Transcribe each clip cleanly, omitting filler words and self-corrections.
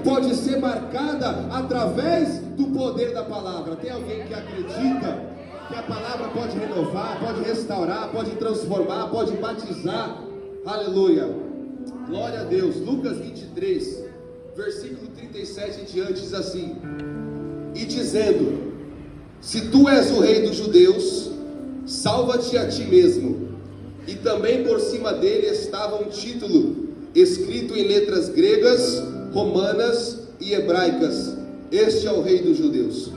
pode ser marcada através do poder da palavra. Tem alguém que acredita que a palavra pode renovar, pode restaurar, pode transformar, pode batizar? Aleluia, glória a Deus. Lucas 23, versículo 37 em diante diz assim: e dizendo: se tu és o rei dos judeus, salva-te a ti mesmo. E também por cima dele estava um título escrito em letras gregas, romanas e hebraicas: este é o rei dos judeus.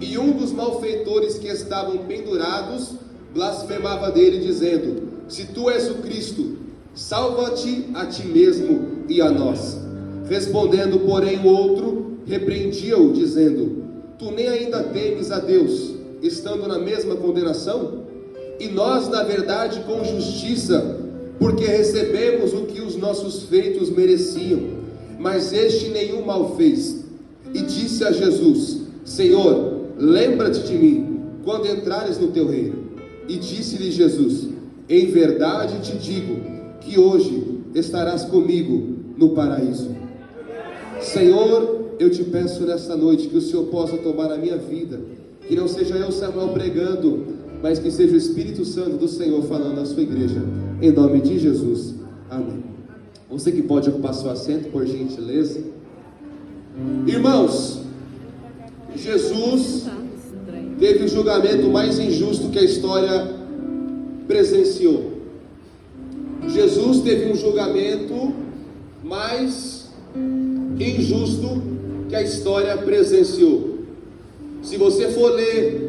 E um dos malfeitores que estavam pendurados blasfemava dele, dizendo: se tu és o Cristo, salva-te a ti mesmo e a nós. Respondendo, porém, o outro repreendia-o, dizendo: tu nem ainda temes a Deus, estando na mesma condenação? E nós, na verdade, com justiça, porque recebemos o que os nossos feitos mereciam. Mas este nenhum mal fez. E disse a Jesus: Senhor, lembra-te de mim quando entrares no teu reino. E disse-lhe Jesus: em verdade te digo que hoje estarás comigo no paraíso. Senhor, eu te peço nesta noite que o Senhor possa tomar a minha vida, que não seja eu, Samuel, pregando, mas que seja o Espírito Santo do Senhor falando à sua igreja, em nome de Jesus, amém. Você que pode ocupar seu assento, por gentileza. Irmãos, Jesus teve o julgamento mais injusto que a história presenciou. Jesus teve um julgamento mais injusto que a história presenciou. Se você for ler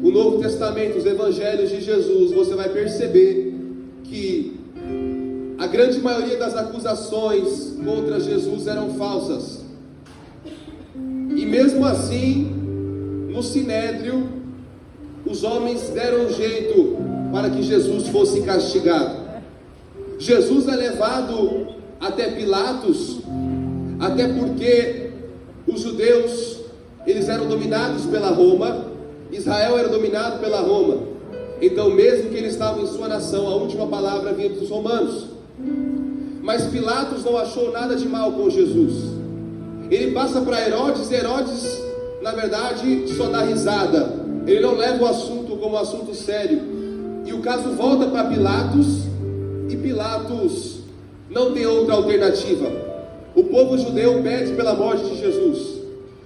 o Novo Testamento, os Evangelhos de Jesus, você vai perceber que a grande maioria das acusações contra Jesus eram falsas. E mesmo assim, no Sinédrio, os homens deram um jeito para que Jesus fosse castigado. Jesus é levado até Pilatos, até porque os judeus, eles eram dominados pela Roma, Israel era dominado pela Roma. Então, mesmo que eles estavam em sua nação, a última palavra vinha dos romanos. Mas Pilatos não achou nada de mal com Jesus. Ele passa para Herodes, e Herodes, na verdade, só dá risada. Ele não leva o assunto como um assunto sério. E o caso volta para Pilatos, e Pilatos não tem outra alternativa. O povo judeu pede pela morte de Jesus.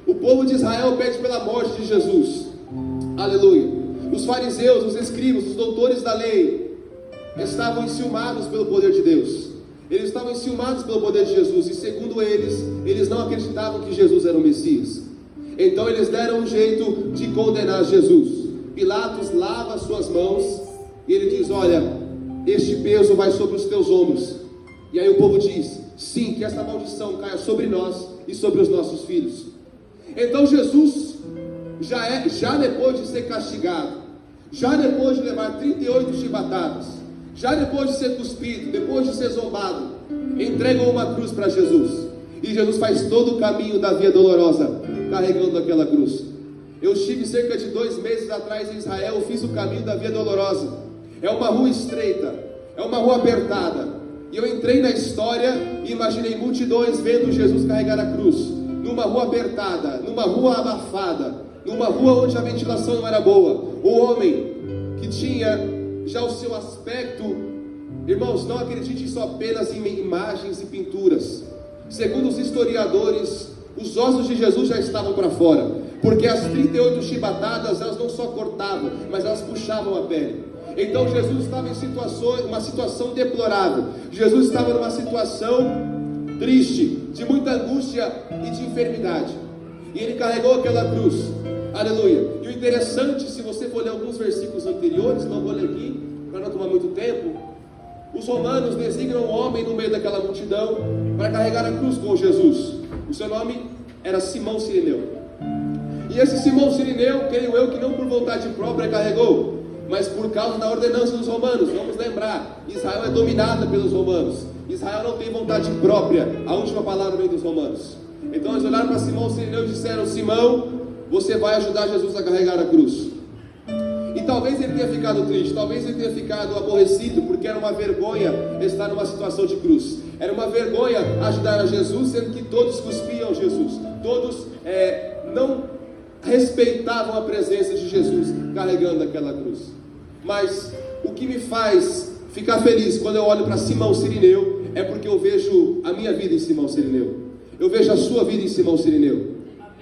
O povo de Israel pede pela morte de Jesus. Aleluia. Os fariseus, os escribas, os doutores da lei estavam enciumados pelo poder de Deus. Eles estavam enciumados pelo poder de Jesus. E segundo eles, eles não acreditavam que Jesus era o Messias. Então eles deram um jeito de condenar Jesus. Pilatos lava as suas mãos e ele diz: olha, este peso vai sobre os teus ombros. E aí o povo diz: sim, que essa maldição caia sobre nós e sobre os nossos filhos. Então Jesus, já depois de ser castigado, já depois de levar 38 chibatadas, já depois de ser cuspido, depois de ser zombado, entregam uma cruz para Jesus. E Jesus faz todo o caminho da via dolorosa, carregando aquela cruz. Eu estive cerca de 2 meses atrás em Israel, fiz o caminho da via dolorosa. É uma rua estreita, é uma rua apertada. E eu entrei na história e imaginei multidões vendo Jesus carregar a cruz, numa rua apertada, numa rua abafada, numa rua onde a ventilação não era boa. O homem que tinha já o seu aspecto, irmãos, não acreditem só apenas em imagens e pinturas. Segundo os historiadores, os ossos de Jesus já estavam para fora, porque as 38 chibatadas, elas não só cortavam, mas elas puxavam a pele. Então Jesus estava em uma situação deplorável. Jesus estava numa situação triste, de muita angústia e de enfermidade. E ele carregou aquela cruz. Aleluia. E o interessante, se você for ler alguns versículos anteriores, não vou ler aqui, para não tomar muito tempo, os romanos designam um homem no meio daquela multidão para carregar a cruz com Jesus. O seu nome era Simão Cireneu. E esse Simão Cireneu, creio eu que não por vontade própria carregou, mas por causa da ordenança dos romanos. Vamos lembrar, Israel é dominada pelos romanos. Israel não tem vontade própria, a última palavra vem dos romanos. Então eles olharam para Simão Cireneu e disseram: Simão, você vai ajudar Jesus a carregar a cruz. E talvez ele tenha ficado triste, talvez ele tenha ficado aborrecido, porque era uma vergonha estar numa situação de cruz. Era uma vergonha ajudar a Jesus, sendo que todos cuspiam Jesus. Todos não respeitavam a presença de Jesus carregando aquela cruz. Mas o que me faz ficar feliz quando eu olho para Simão Cirineu é porque eu vejo a minha vida em Simão Cirineu. Eu vejo a sua vida em Simão Cirineu.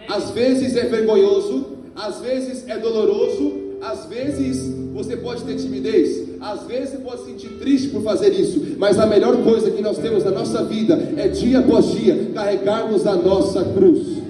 Às vezes é vergonhoso, às vezes é doloroso, às vezes você pode ter timidez, às vezes você pode se sentir triste por fazer isso, mas a melhor coisa que nós temos na nossa vida é dia após dia carregarmos a nossa cruz.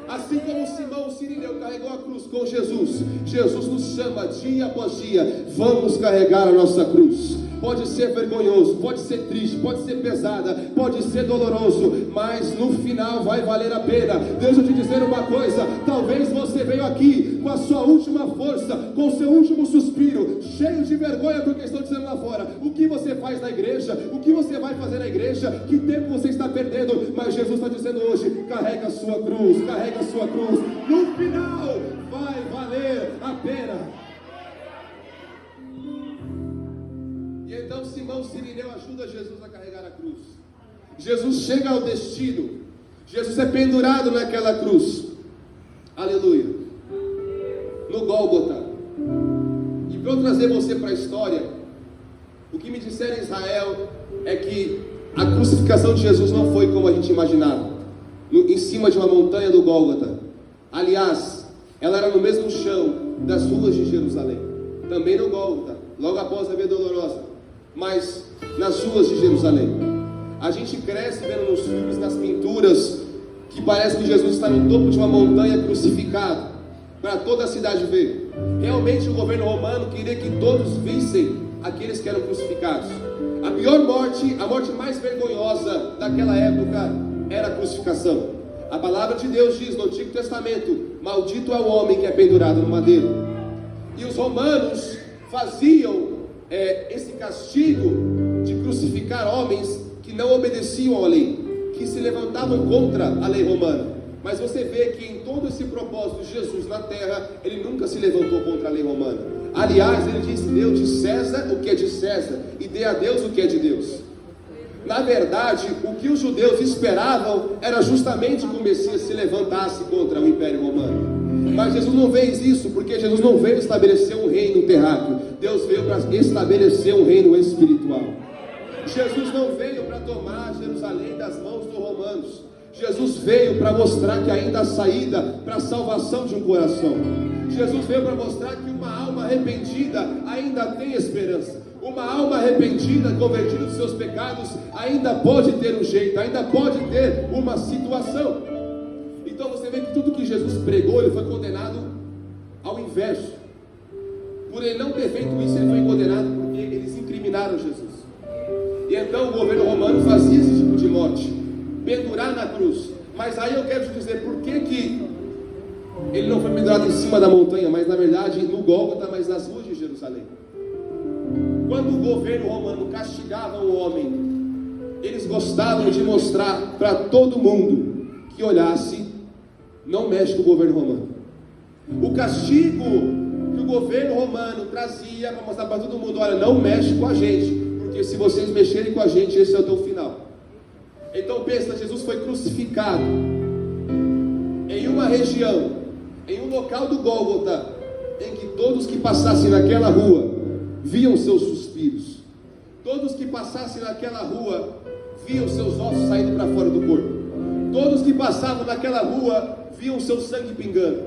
Assim como Simão Cirineu carregou a cruz com Jesus, Jesus nos chama dia após dia, vamos carregar a nossa cruz. Pode ser vergonhoso, pode ser triste, pode ser pesada, pode ser doloroso, mas no final vai valer a pena. Deixa eu te dizer uma coisa, talvez você veio aqui com a sua última força, com o seu último suspiro, cheio de vergonha porque estão dizendo lá fora, o que você faz na igreja, o que você vai fazer na igreja, que tempo você está perdendo, mas Jesus está dizendo hoje, carrega a sua cruz, carrega a sua cruz, no final vai valer a pena. E então Simão Cirineu ajuda Jesus a carregar a cruz. Jesus chega ao destino. Jesus é pendurado naquela cruz. Aleluia. No Gólgota. E para eu trazer você para a história, o que me disseram em Israel é que a crucificação de Jesus não foi como a gente imaginava, em cima de uma montanha do Gólgota. Aliás, ela era no mesmo chão das ruas de Jerusalém. Também no Gólgota, logo após a Via Dolorosa, mas nas ruas de Jerusalém. A gente cresce vendo nos filmes, nas pinturas, que parece que Jesus está no topo de uma montanha crucificado, para toda a cidade ver. Realmente o governo romano queria que todos vissem aqueles que eram crucificados. A pior morte, a morte mais vergonhosa daquela época, era a crucificação. A palavra de Deus diz no Antigo Testamento: maldito é o homem que é pendurado no madeiro. E os romanos faziam esse castigo de crucificar homens que não obedeciam à lei, que se levantavam contra a lei romana. Mas você vê que em todo esse propósito de Jesus na terra, ele nunca se levantou contra a lei romana. Aliás, ele disse: deu de César o que é de César e dê a Deus o que é de Deus. Na verdade, o que os judeus esperavam era justamente que o Messias se levantasse contra o Império Romano. Mas Jesus não fez isso, porque Jesus não veio estabelecer um reino terráqueo. Deus veio para estabelecer um reino espiritual. Jesus não veio para tomar Jerusalém das mãos dos romanos. Jesus veio para mostrar que ainda há saída para a salvação de um coração. Jesus veio para mostrar que uma alma arrependida ainda tem esperança. Uma alma arrependida, convertida dos seus pecados, ainda pode ter um jeito, ainda pode ter uma situação. Então você vê que tudo que Jesus pregou, ele foi condenado ao inverso. Por ele não ter feito isso, ele foi condenado porque eles incriminaram Jesus. E então o governo romano fazia esse tipo de morte, pendurar na cruz. Mas aí eu quero te dizer, por que ele não foi pendurado em cima da montanha, mas na verdade no Gólgota, mas nas ruas de Jerusalém? Quando o governo romano castigava o homem, eles gostavam de mostrar para todo mundo que olhasse: não mexe com o governo romano. O castigo que o governo romano trazia para mostrar para todo mundo: olha, não mexe com a gente, porque se vocês mexerem com a gente, esse é o teu final. Então pensa, Jesus foi crucificado em uma região, em um local do Gólgota, em que todos que passassem naquela rua viam seus suspiros. Todos que passassem naquela rua viam seus ossos saindo para fora do corpo. Todos que passavam naquela rua viam seu sangue pingando.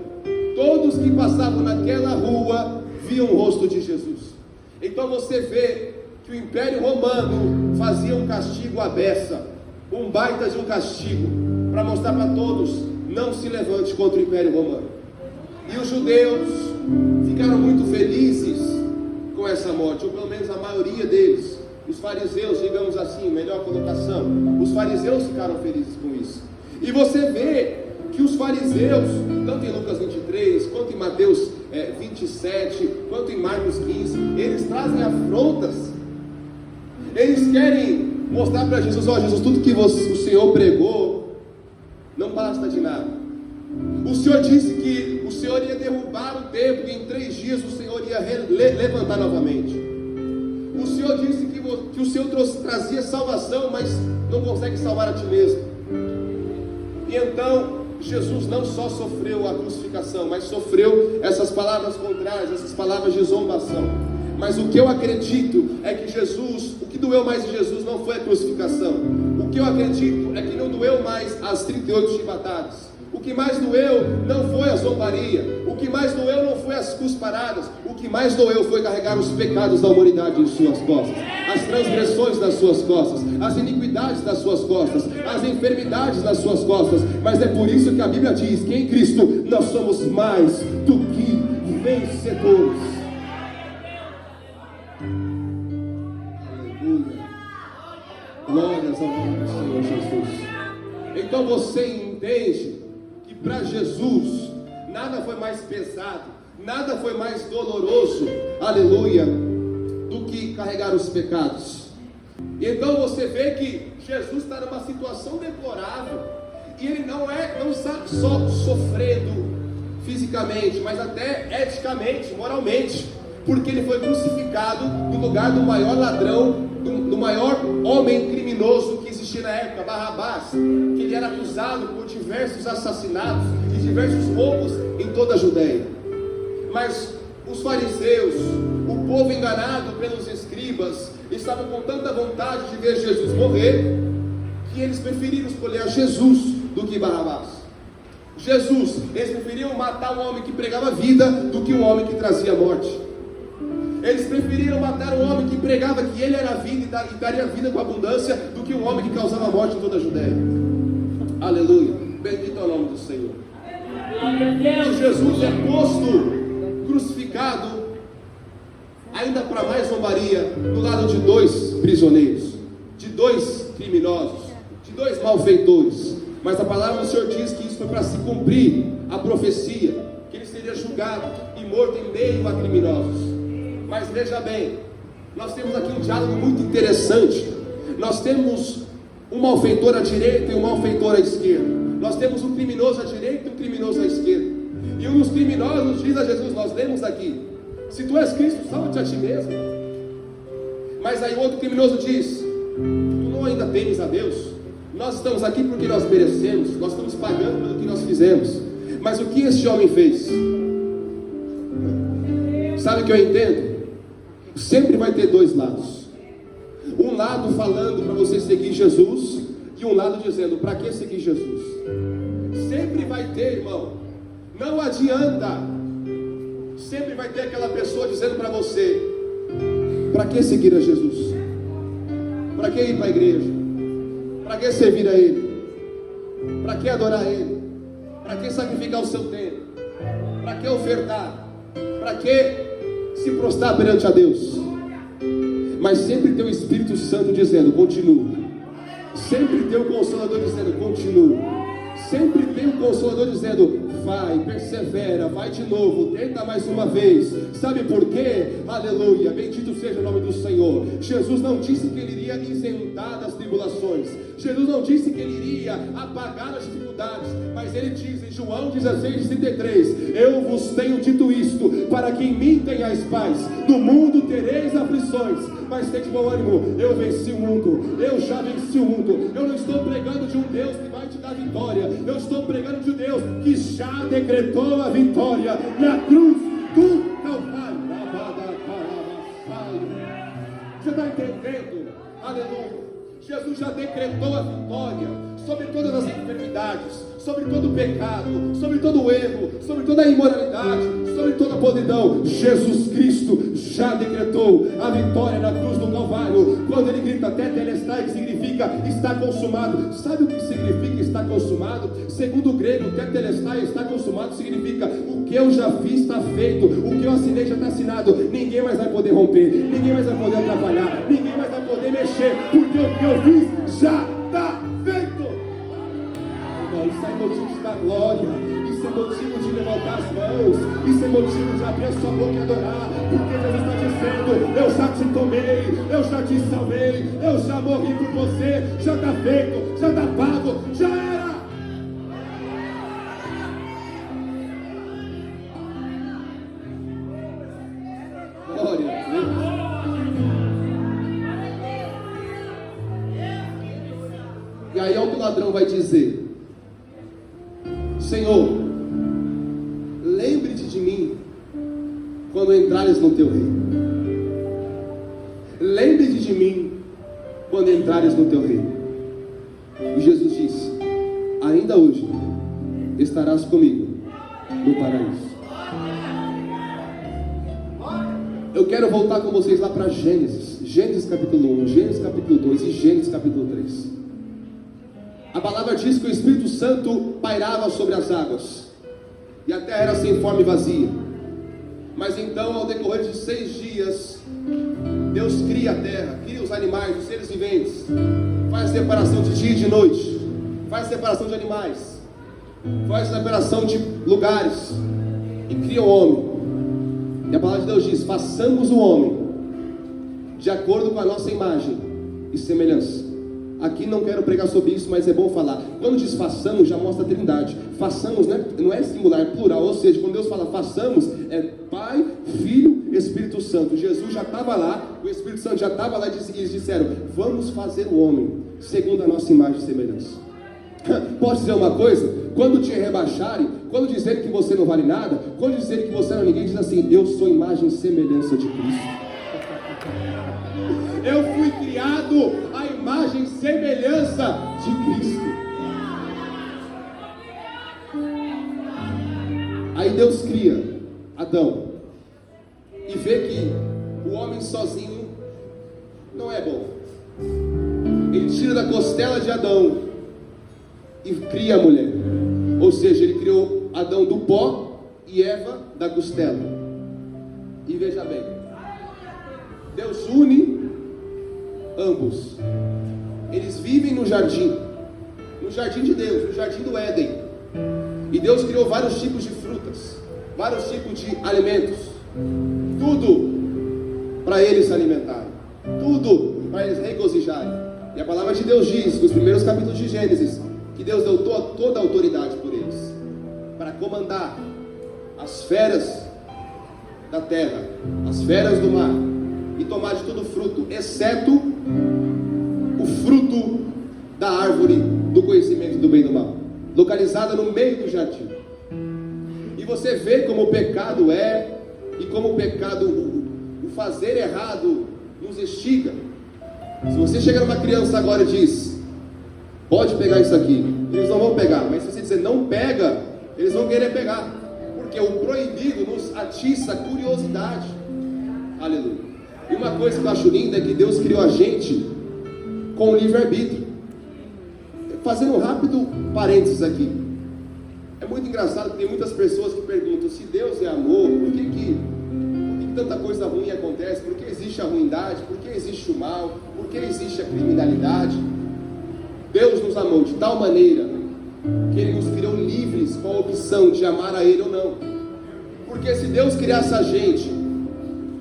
Todos que passavam naquela rua viam o rosto de Jesus. Então você vê que o Império Romano fazia um castigo à beça, um baita de um castigo, para mostrar para todos: não se levante contra o Império Romano. E os judeus ficaram muito felizes com essa morte, ou pelo menos a maioria deles. Os fariseus, digamos assim, melhor colocação, os fariseus ficaram felizes com isso. E você vê que os fariseus, tanto em Lucas 23, quanto em Mateus 27, quanto em Marcos 15, eles trazem afrontas. Eles querem mostrar para Jesus: ó, Jesus, tudo que o Senhor pregou não basta de nada. O Senhor disse que o Senhor ia derrubar o templo, e em 3 dias o Senhor ia levantar novamente. O Senhor disse que o Senhor trazia salvação, mas não consegue salvar a ti mesmo. E então, Jesus não só sofreu a crucificação, mas sofreu essas palavras contrárias, essas palavras de zombação. Mas o que eu acredito é que Jesus, o que doeu mais em Jesus não foi a crucificação. O que eu acredito é que não doeu mais as 38 chibatadas. O que mais doeu não foi a zombaria. O que mais doeu não foi as cusparadas. O que mais doeu foi carregar os pecados da humanidade em suas costas, as transgressões das suas costas, as iniquidades das suas costas, as enfermidades das suas costas. Mas é por isso que a Bíblia diz que em Cristo nós somos mais do que vencedores. Aleluia. Glórias ao nome do Senhor Jesus. Então você entende que para Jesus nada foi mais pesado, nada foi mais doloroso, aleluia, do que carregar os pecados. E então você vê que Jesus está numa situação deplorável, e ele não está só sofrendo fisicamente, mas até eticamente, moralmente, porque ele foi crucificado no lugar do maior ladrão, do maior homem criminoso que existia na época, Barrabás, que ele era acusado por diversos assassinatos e diversos roubos em toda a Judéia. Mas os fariseus, o povo enganado pelos escribas, estavam com tanta vontade de ver Jesus morrer, que eles preferiram escolher Jesus do que Barrabás. Jesus, eles preferiam matar um homem que pregava vida do que um homem que trazia morte. Eles preferiram matar um homem que pregava que ele era a vida e daria vida com abundância, do que um homem que causava morte em toda a Judéia. Aleluia, bendito é o nome do Senhor. E Jesus é posto crucificado, ainda para mais zombaria, do lado de dois prisioneiros, de dois criminosos, de dois malfeitores. Mas a palavra do Senhor diz que isso foi para se cumprir a profecia, que ele seria julgado e morto em meio a criminosos. Mas veja bem, nós temos aqui um diálogo muito interessante. Nós temos um malfeitor à direita e um malfeitor à esquerda. Nós temos um criminoso à direita e um criminoso à esquerda. E um dos criminosos diz a Jesus, nós lemos aqui: se tu és Cristo, salva-te a ti mesmo. Mas aí o outro criminoso diz: tu não ainda temes a Deus? Nós estamos aqui porque nós merecemos, nós estamos pagando pelo que nós fizemos. Mas o que este homem fez? Sabe o que eu entendo? Sempre vai ter dois lados. Um lado falando para você seguir Jesus, e um lado dizendo: para que seguir Jesus? Sempre vai ter, irmão. Não adianta. Sempre vai ter aquela pessoa dizendo para você: para que seguir a Jesus? Para que ir para a igreja? Para que servir a Ele? Para que adorar a Ele? Para que sacrificar o seu tempo? Para que ofertar? Para que se prostrar perante a Deus? Mas sempre tem o Espírito Santo dizendo: continua. Sempre tem o Consolador dizendo: continua. Sempre tem o Consolador dizendo: vai, persevera, vai de novo, tenta mais uma vez. Sabe por quê? Aleluia, bendito seja o nome do Senhor. Jesus não disse que Ele iria isentar das tribulações. Jesus não disse que Ele iria apagar as dificuldades. Mas Ele diz em João 16:33: eu vos tenho dito isto, para que em mim tenhais paz. No mundo tereis aflições, mas tende bom ânimo, eu venci o mundo. Eu já venci o mundo. Eu não estou pregando de um Deus que vai te dar vitória. Eu estou pregando de um Deus que já decretou a vitória na cruz do Calvário. Você está entendendo? Aleluia. Jesus já decretou a vitória sobre todas as enfermidades, sobre todo o pecado, sobre todo o erro, sobre toda a imoralidade, sobre toda a podridão. Jesus Cristo já decretou a vitória na cruz do Calvário. Quando Ele grita tetelestai, que significa está consumado. Sabe o que significa está consumado? Segundo o grego, tetelestai, está consumado, significa o que eu já fiz está feito, o que eu assinei já está assinado. Ninguém mais vai poder romper, ninguém mais vai poder atrapalhar, ninguém mais vai poder mexer, porque o que eu fiz já está feito. Isso é motivo de dar glória, isso é motivo de levantar as mãos, isso é motivo de abrir a sua boca e adorar, porque Jesus está dizendo: eu já te tomei, eu já te salvei, eu já morri por você, já está feito, já está pago, já era. Glória a Deus. ladrão vai dizer: Senhor, lembre-te de mim quando entrares no teu reino. Lembre-te de mim quando entrares no teu reino. E Jesus disse: ainda hoje estarás comigo no paraíso. Eu quero voltar com vocês lá para Gênesis. Gênesis capítulo 1, Gênesis capítulo 2 e Gênesis capítulo 3. A palavra diz que o Espírito Santo pairava sobre as águas e a terra era sem forma e vazia. Mas então, ao decorrer de 6 dias, Deus cria a terra, cria os animais, os seres viventes, faz separação de dia e de noite, faz separação de animais, faz separação de lugares e cria o homem. E a palavra de Deus diz: façamos o homem de acordo com a nossa imagem e semelhança. Aqui não quero pregar sobre isso, mas é bom falar. Quando diz façamos, já mostra a trindade. Façamos, né? Não é singular, é plural. Ou seja, quando Deus fala façamos, é Pai, Filho, Espírito Santo. Jesus já estava lá, o Espírito Santo já estava lá, e eles disseram: vamos fazer o homem segundo a nossa imagem e semelhança. Posso dizer uma coisa? Quando te rebaixarem, quando dizerem que você não vale nada, quando dizerem que você não é ninguém, diz assim: eu sou imagem e semelhança de Cristo. Eu fui criado à imagem e semelhança de Cristo. Aí Deus cria Adão e vê que o homem sozinho não é bom. Ele tira da costela de Adão e cria a mulher. Ou seja, ele criou Adão do pó e Eva da costela. E veja bem, Deus une ambos. Eles vivem no jardim de Deus, no jardim do Éden. E Deus criou vários tipos de frutas, vários tipos de alimentos, tudo para eles se alimentarem, tudo para eles regozijarem. E a palavra de Deus diz, nos primeiros capítulos de Gênesis, que Deus deu toda a autoridade por eles, para comandar as feras da terra, as feras do mar, e tomar de todo fruto, exceto o fruto da árvore do conhecimento do bem e do mal, localizada no meio do jardim. E você vê como o pecado é, e como o pecado, o fazer errado nos instiga. Se você chegar numa criança agora e diz: pode pegar isso aqui, eles não vão pegar. Mas se você dizer não pega, eles vão querer pegar, porque o proibido nos atiça a curiosidade. Aleluia. E uma coisa que eu acho linda é que Deus criou a gente com livre-arbítrio. Fazendo um rápido parênteses aqui, é muito engraçado que tem muitas pessoas que perguntam: se Deus é amor, por que tanta coisa ruim acontece? Por que existe a ruindade? Por que existe o mal? Por que existe a criminalidade? Deus nos amou de tal maneira que Ele nos criou livres com a opção de amar a Ele ou não. Porque se Deus criasse a gente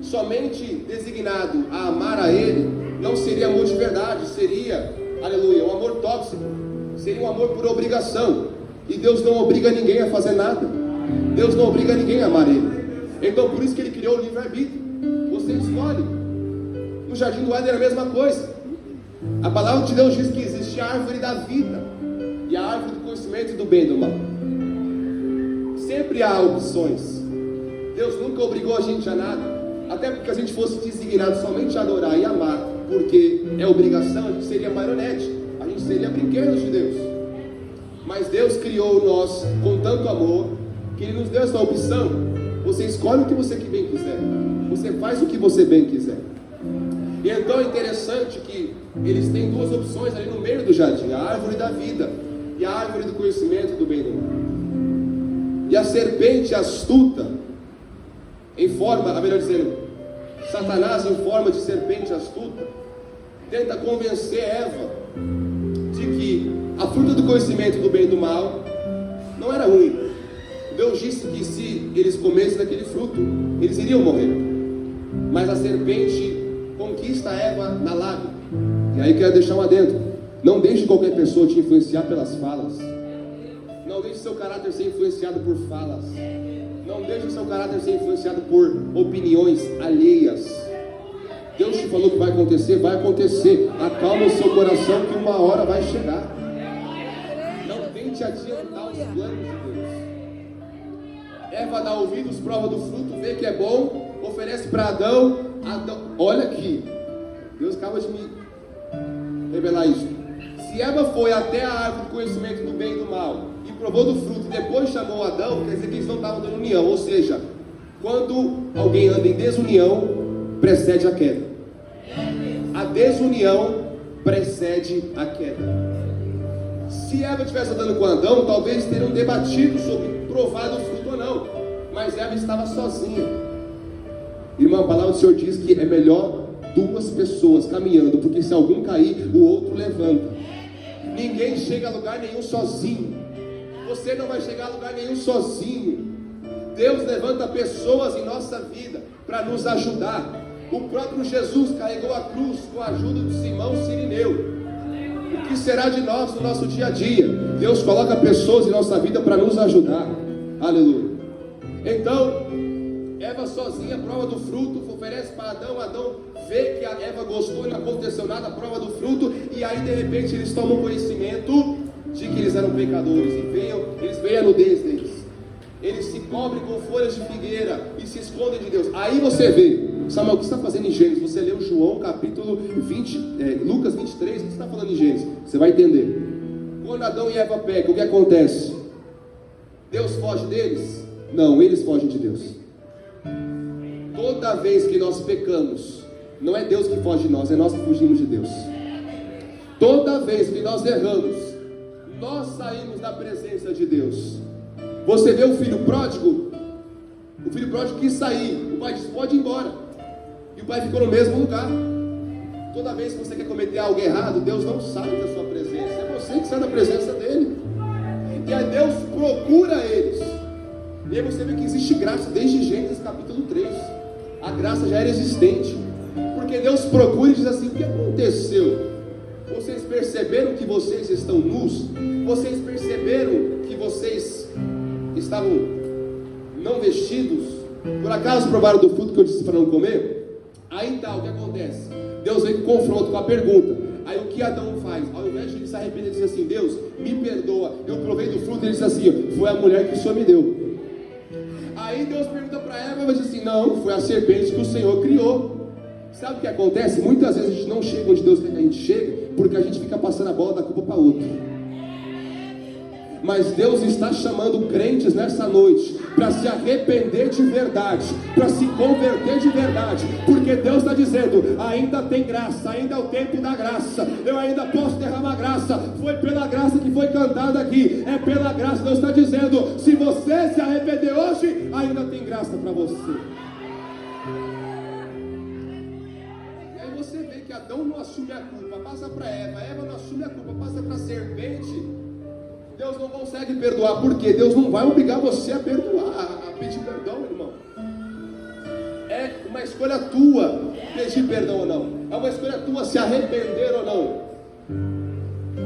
somente designado a amar a Ele, não seria amor de verdade, seria, aleluia, um amor tóxico, seria um amor por obrigação. E Deus não obriga ninguém a fazer nada, Deus não obriga ninguém a amar Ele. Então por isso que Ele criou o livre-arbítrio, você escolhe. No jardim do Éden era a mesma coisa. A palavra de Deus diz que existe a árvore da vida e a árvore do conhecimento do bem e do mal. Sempre há opções. Deus nunca obrigou a gente a nada. Até porque a gente fosse designado somente a adorar e amar, porque é obrigação, a gente seria marionete, a gente seria brinquedos de Deus. Mas Deus criou nós com tanto amor, que Ele nos deu essa opção. Você escolhe o que você bem quiser, você faz o que você bem quiser. E então é interessante que eles têm duas opções ali no meio do jardim: a árvore da vida e a árvore do conhecimento do bem e do mal. E a serpente astuta, em forma, melhor dizendo, Satanás em forma de serpente astuta, tenta convencer Eva de que a fruta do conhecimento do bem e do mal não era ruim. Deus disse que se eles comessem daquele fruto, eles iriam morrer. Mas a serpente conquista Eva na lábia. E aí quero deixar um adendo: não deixe qualquer pessoa te influenciar pelas falas. Não deixe seu caráter ser influenciado por falas. Não deixe seu caráter ser influenciado por opiniões alheias. Deus te falou que vai acontecer, vai acontecer. Acalma o seu coração que uma hora vai chegar. totalmente adiantar os planos de Deus. Eva dá ouvidos, prova do fruto, vê que é bom, oferece para Adão. Olha aqui, Deus acaba de me revelar isso. Se Eva foi até a árvore do conhecimento do bem e do mal e provou do fruto e depois chamou Adão, quer dizer que eles não estavam dando união. Ou seja, quando alguém anda em desunião, precede a queda. A desunião precede a queda. Se Eva estivesse andando com Adão, talvez teriam debatido sobre provar do fruto ou não, mas Eva estava sozinha. Irmão, a palavra do Senhor diz que é melhor duas pessoas caminhando, porque se algum cair, o outro levanta. Ninguém chega a lugar nenhum sozinho. Você não vai chegar a lugar nenhum sozinho. Deus levanta pessoas em nossa vida para nos ajudar. O próprio Jesus carregou a cruz com a ajuda de Simão Cirineu. O que será de nós no nosso dia a dia? Deus coloca pessoas em nossa vida para nos ajudar. Aleluia. Então, Eva sozinha, prova do fruto, oferece para Adão. Adão vê que a Eva gostou e não aconteceu nada, prova do fruto. E aí de repente eles tomam conhecimento de que eles eram pecadores. E eles veem a nudez deles. Eles se cobrem com folhas de figueira e se escondem de Deus. Aí você vê, Samuel, o que você está fazendo em Gênesis? Você leu João capítulo 20, Lucas 23, o que você está falando em Gênesis? Você vai entender. Quando Adão e Eva pecam, o que acontece? Deus foge deles? Não, eles fogem de Deus. Toda vez que nós pecamos, não é Deus que foge de nós, é nós que fugimos de Deus. Toda vez que nós erramos, nós saímos da presença de Deus. Você vê o filho pródigo? O filho pródigo quis sair, o pai disse: pode ir embora. E o pai ficou no mesmo lugar. Toda vez que você quer cometer algo errado, Deus não sai da sua presença, é você que sai da presença dele. E aí Deus procura eles. E aí você vê que existe graça desde Gênesis capítulo 3. A graça já era existente, porque Deus procura e diz assim: o que aconteceu? Vocês perceberam que vocês estão nus? Vocês perceberam que vocês estavam não vestidos? Por acaso provaram do fruto que eu disse para não comer? Aí tá, o que acontece? Deus vem com confronto com a pergunta. Aí o que Adão faz? Ao invés de ele se arrepender, ele diz assim: Deus, me perdoa, eu provei do fruto. Ele diz assim: foi a mulher que o Senhor me deu. Aí Deus pergunta para Eva, ela diz assim: não, foi a serpente que o Senhor criou. Sabe o que acontece? Muitas vezes a gente não chega onde Deus quer que a gente chegue, porque a gente fica passando a bola da culpa para outro. Mas Deus está chamando crentes nessa noite para se arrepender de verdade, para se converter de verdade, porque Deus está dizendo: ainda tem graça, ainda é o tempo da graça, eu ainda posso derramar graça. Foi pela graça que foi cantada aqui, é pela graça. Deus está dizendo: se você se arrepender hoje, ainda tem graça para você. E aí você vê que Adão não assume a culpa, passa para Eva, Eva não assume a culpa, passa para a serpente. Deus não consegue perdoar, porque Deus não vai obrigar você a perdoar, a pedir perdão, irmão. É uma escolha tua pedir perdão ou não. É uma escolha tua se arrepender ou não.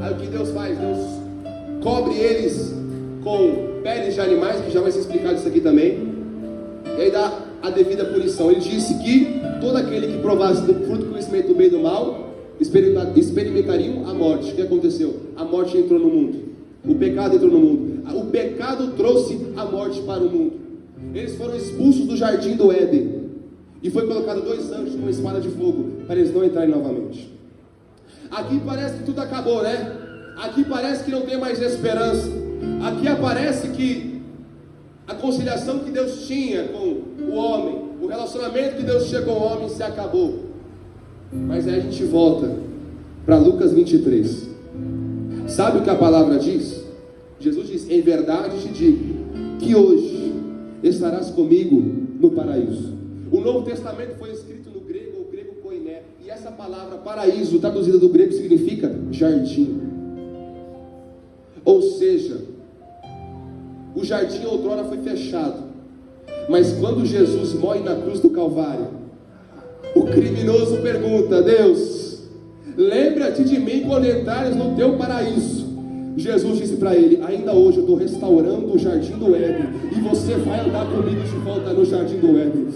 Aí o que Deus faz? Deus cobre eles com peles de animais, que já vai ser explicado isso aqui também. E aí dá a devida punição. Ele disse que todo aquele que provasse do fruto do conhecimento do bem e do mal experimentariam a morte. O que aconteceu? A morte entrou no mundo. O pecado entrou no mundo. O pecado trouxe a morte para o mundo. Eles foram expulsos do jardim do Éden. E foi colocado 2 anjos com uma espada de fogo para eles não entrarem novamente. Aqui parece que tudo acabou, né? Aqui parece que não tem mais esperança. Aqui aparece que a conciliação que Deus tinha com o homem, o relacionamento que Deus tinha com o homem se acabou. Mas aí a gente volta para Lucas 23. Sabe o que a palavra diz? Jesus diz: em verdade te digo, que hoje estarás comigo no paraíso. O Novo Testamento foi escrito no grego, o grego koiné. E essa palavra paraíso, traduzida do grego, significa jardim. Ou seja, o jardim outrora foi fechado. Mas quando Jesus morre na cruz do Calvário, o criminoso pergunta: Deus, lembra-te de mim quando entrares no teu paraíso. Jesus disse para ele: ainda hoje eu estou restaurando o jardim do Éden, e você vai andar comigo de volta no jardim do Éden.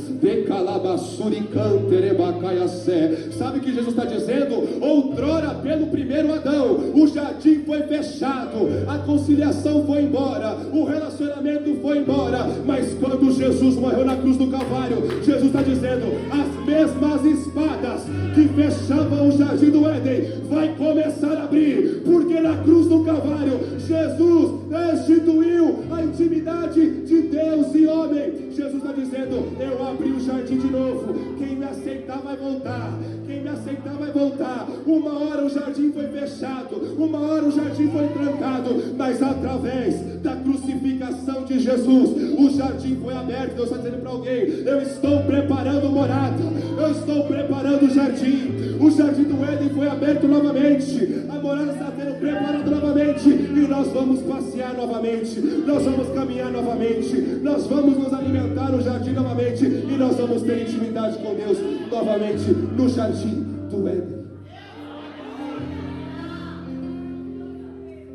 Sabe o que Jesus está dizendo? Outrora, pelo primeiro Adão, o jardim foi fechado, a conciliação foi embora, o relacionamento foi embora, mas quando Jesus morreu na cruz do Calvário, Jesus está dizendo: as mesmas espadas que fechavam o jardim do Éden vai começar a abrir, porque na cruz do Calvário Jesus instituiu a intimidade de Deus e homem. Jesus está dizendo: eu abri o jardim de novo, quem me aceitar vai voltar, quem me aceitar vai voltar. Uma hora o jardim foi fechado, uma hora o jardim foi trancado, mas através da crucificação de Jesus, o jardim foi aberto. Deus está dizendo para alguém: eu estou preparando morada, eu estou preparando o jardim do Éden foi aberto novamente, a morada está sendo preparada novamente, e nós vamos passear novamente, nós vamos caminhar novamente, nós vamos nos alimentar no jardim novamente, e nós vamos ter intimidade com Deus novamente no jardim do Éden.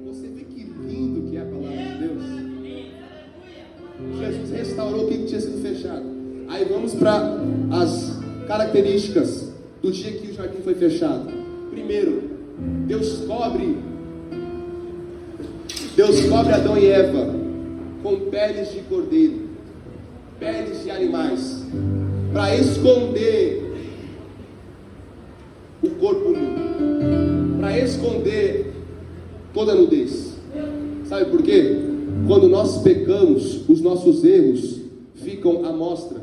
Você vê que lindo que é a palavra de Deus. Jesus restaurou o que tinha sido fechado. Aí vamos para as características do dia que o jardim foi fechado. Primeiro, Deus cobre Adão e Eva com peles de cordeiro, peles de animais, para esconder o corpo nu, para esconder toda a nudez. Sabe por quê? Quando nós pecamos, os nossos erros ficam à mostra,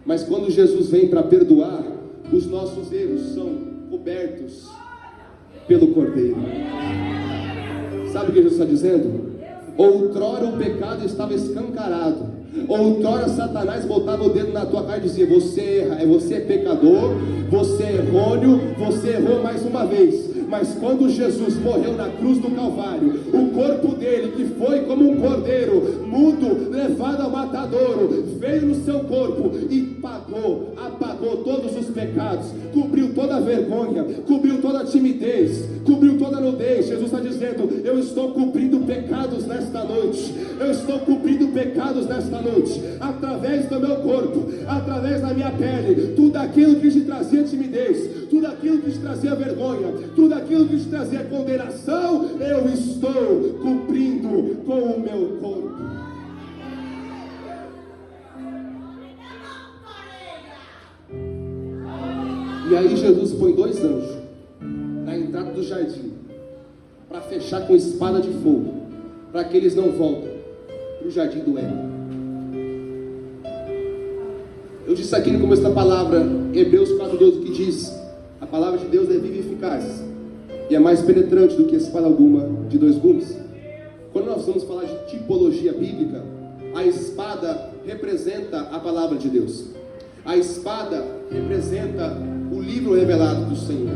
mas quando Jesus vem para perdoar, os nossos erros são cobertos pelo cordeiro. Sabe o que Jesus está dizendo? Outrora o pecado estava escancarado, outrora Satanás botava o dedo na tua cara e dizia: você erra, você é pecador, você é errôneo, você errou mais uma vez. Mas quando Jesus morreu na cruz do Calvário, o corpo dele, que foi como um cordeiro mudo, levado ao matadouro, veio no seu corpo e apagou todos os pecados, cobriu toda a vergonha, cobriu toda a timidez, cobriu toda a nudez. Jesus está dizendo: eu estou cobrindo pecados nesta noite, eu estou cobrindo pecados nesta noite, através do meu corpo, através da minha pele, tudo aquilo que te trazia timidez, tudo aquilo que te trazia vergonha, tudo aquilo que te trazia condenação, eu estou cobrindo com o meu corpo. E aí Jesus põe 2 anjos na entrada do jardim, para fechar com espada de fogo, para que eles não voltem para o jardim do Éden. Eu disse aqui no começo da palavra, Hebreus 4:12, que diz: a palavra de Deus é viva e eficaz, e é mais penetrante do que espada alguma de 2 gumes. Quando nós vamos falar de tipologia bíblica, a espada representa a palavra de Deus. A espada representa o livro revelado do Senhor.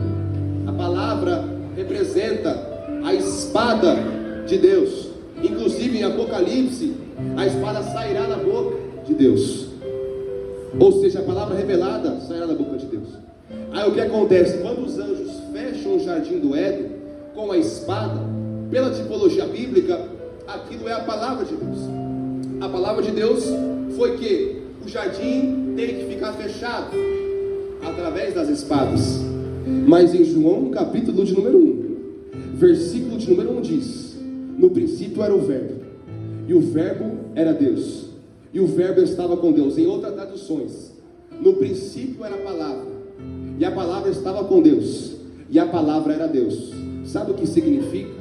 A palavra representa a espada de Deus. Inclusive em Apocalipse, a espada sairá da boca de Deus. Ou seja, a palavra revelada sairá da boca de Deus. Aí o que acontece? Quando os anjos fecham o jardim do Éden com a espada, pela tipologia bíblica, aquilo é a palavra de Deus. A palavra de Deus foi que o jardim tem que ficar fechado através das espadas. Mas em João capítulo de número 1, versículo de número 1 diz: no princípio era o verbo, e o verbo era Deus, e o verbo estava com Deus. Em outras traduções, no princípio era a palavra, e a palavra estava com Deus, e a palavra era Deus. Sabe o que significa?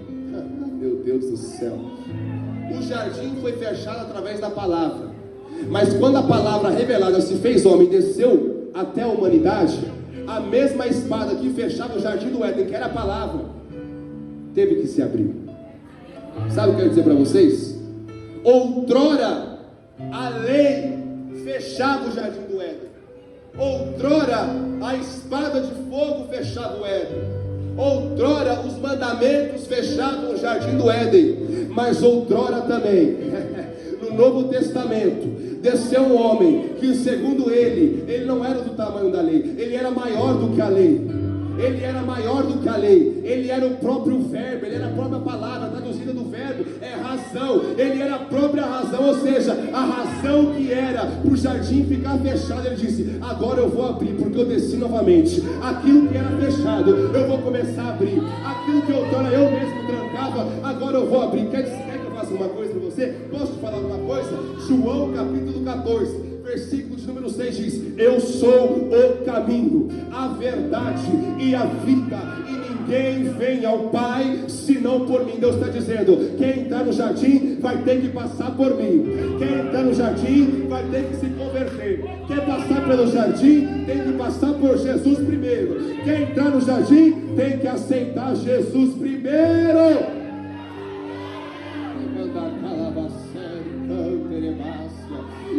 Meu Deus do céu. O jardim foi fechado através da palavra, mas quando a palavra revelada se fez homem e desceu até a humanidade, a mesma espada que fechava o jardim do Éden, que era a palavra, teve que se abrir. Sabe o que eu quero dizer para vocês? Outrora a lei fechava o jardim do Éden, outrora a espada de fogo fechava o Éden, outrora os mandamentos fechavam o jardim do Éden, mas outrora também no Novo Testamento desceu um homem que, segundo ele não era do tamanho da lei, ele era maior do que a lei. Ele era maior do que a lei, ele era o próprio verbo, ele era a própria palavra traduzida do verbo. razão, ele era a própria razão, ou seja, a razão que era para o jardim ficar fechado. Ele disse: agora eu vou abrir, porque eu desci novamente. Aquilo que era fechado, eu vou começar a abrir. Aquilo que outrora eu mesmo trancava, agora eu vou abrir. Quer que eu faça uma coisa para você? Posso te falar uma coisa? João capítulo 14, versículo de número 6 diz: eu sou o caminho, a verdade e a vida, e ninguém vem ao Pai senão por mim. Deus está dizendo: quem está no jardim vai ter que passar por mim. Quem está no jardim vai ter que se converter. Quer passar pelo jardim, tem que passar por Jesus primeiro. Quem está no jardim tem que aceitar Jesus primeiro.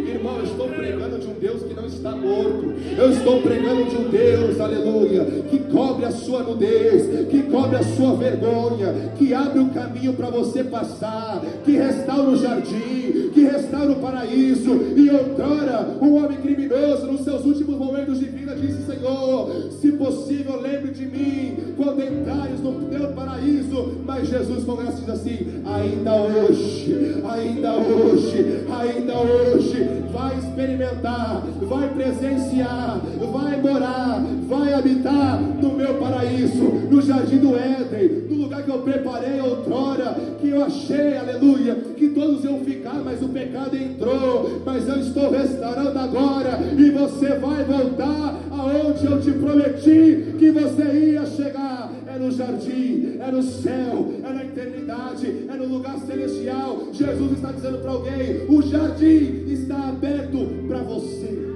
Irmão, eu estou pregando de um Deus que não está morto. Eu estou pregando de um Deus, aleluia, que cobre a sua nudez, que cobre a sua vergonha, que abre o caminho para você passar, que restaura o jardim, que restaura o paraíso. E outrora, um homem criminoso, nos seus últimos momentos de vida, disse: Senhor, se possível, lembre de mim quando entrares no teu paraíso. Mas Jesus começa diz assim: ainda hoje, ainda hoje, ainda hoje, vai experimentar, vai presenciar, vai morar, vai habitar no meu paraíso, no jardim do Éden, no lugar que eu preparei outrora, que eu achei, aleluia, que todos iam ficar, mas o pecado entrou. Mas eu estou restaurando agora, e você vai voltar aonde eu te prometi que você ia chegar. É no jardim, é no céu, é na eternidade, é no lugar celestial. Jesus está dizendo para alguém: o jardim está aberto para você.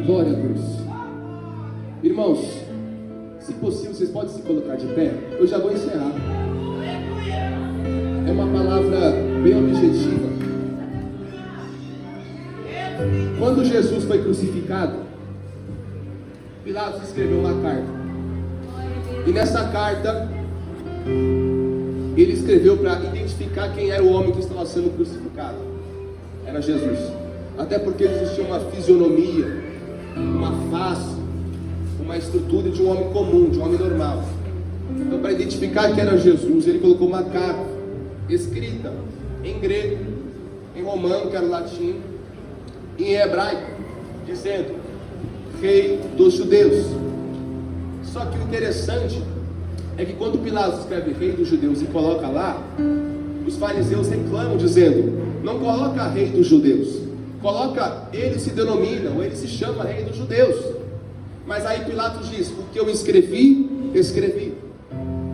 Glória a Deus. Irmãos, se possível, vocês podem se colocar de pé. Eu já vou encerrar. É uma palavra bem objetiva. Quando Jesus foi crucificado, Pilatos escreveu uma carta. E nessa carta, ele escreveu para identificar quem era o homem que estava sendo crucificado. Era Jesus. Até porque existia uma fisionomia, uma face, uma estrutura de um homem comum, de um homem normal. Então, para identificar que era Jesus, ele colocou uma carta escrita em grego, em romano, que era latim, em hebraico, dizendo: Rei dos Judeus. Só que o interessante é que quando Pilatos escreve Rei dos Judeus e coloca lá, os fariseus reclamam dizendo: não coloca Rei dos Judeus, coloca ele se denomina, ou ele se chama Rei dos Judeus. Mas aí Pilatos diz: o que eu escrevi, escrevi.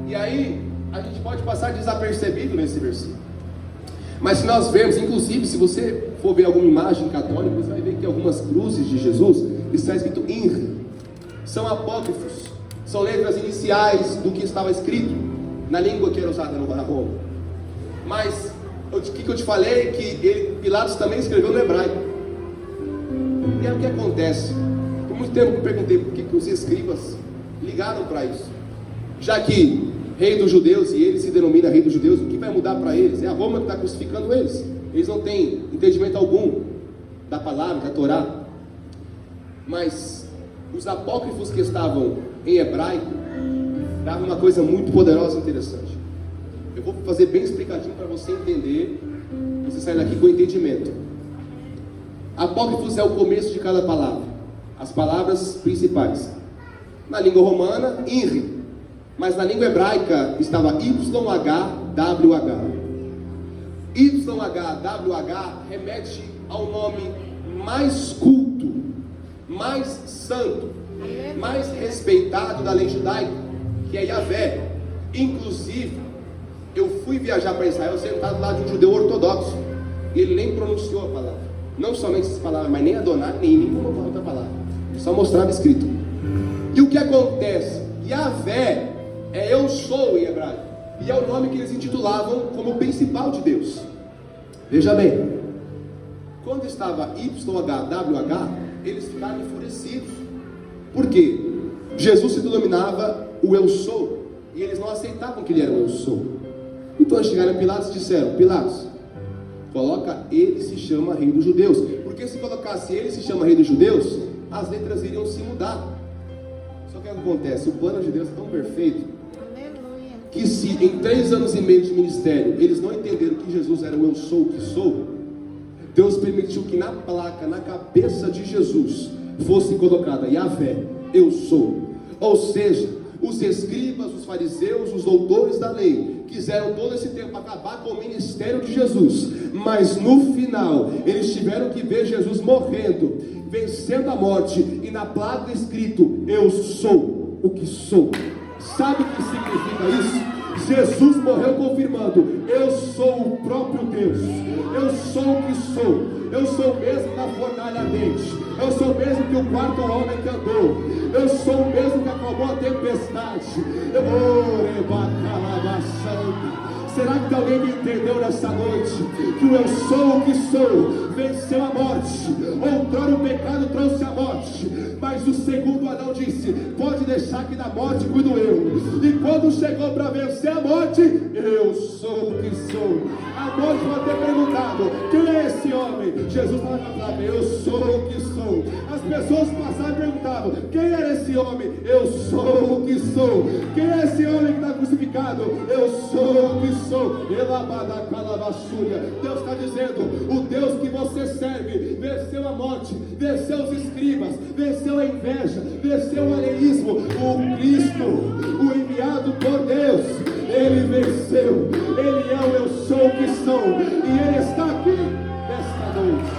E aí a gente pode passar desapercebido nesse versículo. Mas se nós vermos, inclusive, se você for ver alguma imagem católica, você vai ver que algumas cruzes de Jesus está escrito INRI. São apócrifos, são letras iniciais do que estava escrito na língua que era usada no Roma. Mas o que eu te falei é que Pilatos também escreveu no hebraico. E aí o que acontece? Por muito tempo eu perguntei por que os escribas ligaram para isso. Já que Rei dos Judeus, e ele se denomina Rei dos Judeus, o que vai mudar para eles? É a Roma que está crucificando eles. Eles não têm entendimento algum da palavra, da Torá. Mas os apócrifos que estavam em hebraico davam uma coisa muito poderosa e interessante. Eu vou fazer bem explicadinho para você entender, você sair daqui com entendimento. Apócrifos é o começo de cada palavra, as palavras principais. Na língua romana, INRI. Mas na língua hebraica estava YHWH. YHWH remete ao nome mais culto, mais santo, mais respeitado da lei judaica, que é Yahvé. Inclusive, eu fui viajar para Israel sentado lá de um judeu ortodoxo, e ele nem pronunciou a palavra. Não somente essas palavras, mas nem Adonai, nem nenhuma outra palavra. Só mostrava escrito. E o que acontece? Yahvé é eu sou em hebraico, e é o nome que eles intitulavam como o principal de Deus. Veja bem, quando estava YHWH, eles ficaram enfurecidos. Por quê? Jesus se denominava o eu sou, e eles não aceitavam que ele era o eu sou. Então eles chegaram a Pilatos e disseram: Pilatos, coloca ele se chama Rei dos Judeus, porque se colocasse ele se chama Rei dos Judeus, as letras iriam se mudar. Só que o que acontece? O plano de Deus é tão perfeito Aleluia. que se em 3 anos e meio de ministério eles não entenderam que Jesus era o eu sou o que sou, Deus permitiu que na placa, na cabeça de Jesus, fosse colocada Yahvé, eu sou. Ou seja, os escribas, os fariseus, os doutores da lei quiseram todo esse tempo acabar com o ministério de Jesus, mas no final eles tiveram que ver Jesus morrendo, vencendo a morte, e na placa escrito: eu sou o que sou. Sabe o que significa isso? Jesus morreu confirmando: eu sou o próprio Deus, eu sou o que sou, eu sou mesmo na fornalha ardente, eu sou mesmo que o quarto homem que andou, eu sou o mesmo que acalmou a tempestade. Será que alguém me entendeu nessa noite? Que o eu sou o que sou venceu a morte. Outrora o pecado trouxe a morte, mas o segundo Adão disse: pode deixar que da morte cuido eu. E quando chegou para vencer a morte, eu sou o que sou. A morte pode ter perguntado: quem é esse homem? Jesus falava: eu sou o que sou. As pessoas passavam e perguntavam: quem era esse homem? Eu sou o que sou. Quem é esse homem que está crucificado? Eu sou o que sou. Deus está dizendo: o Deus que você serve venceu a morte, venceu os escribas, venceu a inveja, venceu o alieísmo. O Cristo, o enviado por Deus, ele venceu. Ele é o eu sou o que sou, e ele está aqui nesta noite.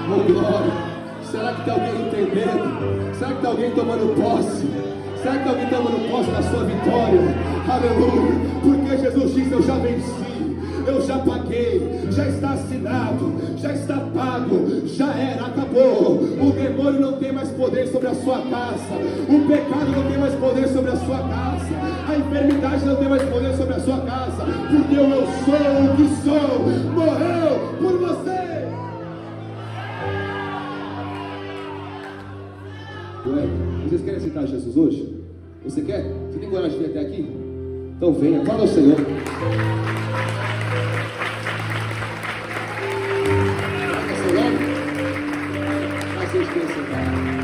Oh glória! Será que tem alguém entendendo? Será que tem alguém tomando posse? Será que alguém está tomando posse da sua vitória? Aleluia! Porque Jesus disse: eu já venci, eu já paguei, já está assinado, já está pago, já era, acabou. O demônio não tem mais poder sobre a sua casa, o pecado não tem mais poder sobre a sua casa, a enfermidade não tem mais poder sobre a sua casa, porque o eu sou o que sou morreu por você. Ué, vocês querem aceitar Jesus hoje? Você quer? Você tem coragem de vir até aqui? Então venha, fala ao Senhor. Qual é o seu nome? Aceite que você vai.